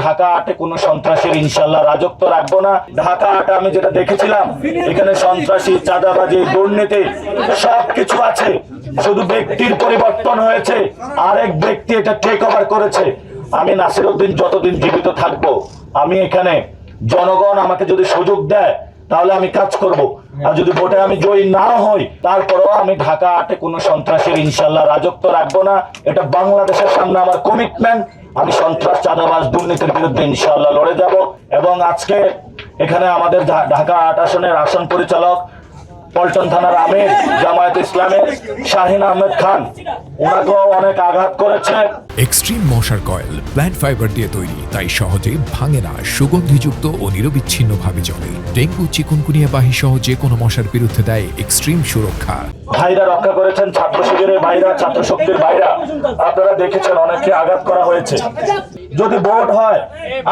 ঢাকা আটে কোনো সন্ত্রাসীর ইনশাল্লাহ রাজত্ব রাখবো না। ঢাকা আটে আমি যেটা দেখেছিলাম, এখানে সন্ত্রাসী, চাঁদাবাজি, দুর্নীতি সবকিছু আছে, শুধু ব্যক্তির পরিবর্তন হয়েছে, আরেক ব্যক্তি এটা টেক ওভার করেছে। আমি নাসিরউদ্দিন যতদিন জীবিত থাকবো, আমি এখানে জনগণ আমাকে যদি সুযোগ দেয় তাহলে আমি কাজ করব, আর যদি ভোটে আমি জয়ী না হই তারপরেও আমি ঢাকা আটে কোনো সন্ত্রাসীর ইনশাল্লাহ রাজত্ব রাখবো না। এটা বাংলাদেশের সামনে আমার কমিটমেন্ট। আমি সন্ত্রাস, চাঁদাবাজ, দুর্নীতির বিরুদ্ধে ইনশাল্লাহ লড়ে যাব। এবং আজকে এখানে আমাদের ঢাকা ৮ আসনের আসন পরিচালক পল্টন থানার আমির জামায়াত ইসলামের শাহিন আহমেদ খান, ওনাকেও অনেক আঘাত করেছে। এক্সট্রিম মশার কয়েল প্ল্যান্ট ফাইবার দিয়ে তৈরি, তাই সহজে ভাঙে না, সুগন্ধিযুক্ত ও নিরবিচ্ছিন্নভাবে জ্বলে। ডেঙ্গু, চিকুনগুনিয়া বাহি সহ যে কোনো মশার বিরুদ্ধে দেয় এক্সট্রিম সুরক্ষা। ভাইরা রক্ষা করেছেন, ছাত্র শিবিরের ভাইরা, ছাত্র শক্তির ভাইরা, আপনারা দেখেছেন অনেককে আঘাত করা হয়েছে। যদি ভোট হয়,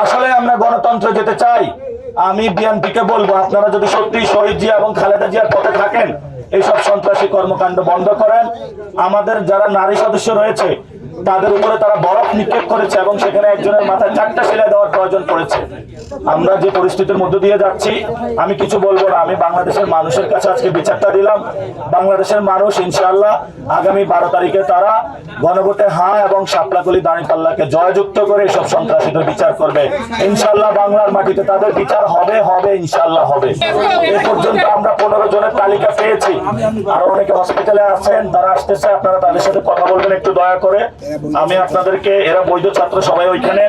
আসলে আমরা গণতন্ত্রে যেতে চাই। আমি বিএনপিকে বলবো, আপনারা যদি সত্যি শহীদ জিয়া এবং খালেদা জিয়ার পথে থাকেন, এইসব সন্ত্রাসী কর্মকাণ্ড বন্ধ করেন। আমাদের যারা নারী সদস্য রয়েছে তাদের উপরে তারা বরফ নিক্ষেপ করেছে এবং সেখানে একজনের মাথায় 4টা সেলাই দেওয়ার প্রয়োজন পড়েছে। আমরা যে পরিস্থিতির মধ্য দিয়ে যাচ্ছি, আমি কিছু বলবো না। আমি বাংলাদেশের মানুষের কাছে আজকে বিচারটা দিলাম। বাংলাদেশের মানুষ ইনশাআল্লাহ আগামী 12 তারিখে তারা গণভোটে হ্যাঁ এবং শাপলাকলি দাঁড়িপাল্লাকে জয়যুক্ত করে এসব সন্ত্রাসীদের বিচার করবে। ইনশাআল্লাহ বাংলার মাটিতে তাদের বিচার হবে, ইনশাআল্লাহ হবে। এ পর্যন্ত আমরা 15 জনের তালিকা পেয়েছি। আর অনেকে হসপিটালে আছেন, তারা আসতেছে, আপনারা তাদের সাথে কথা বলবেন একটু দয়া করে। আমি আপনাদেরকে, এরা বৈধ ছাত্র সবাই ওইখানে।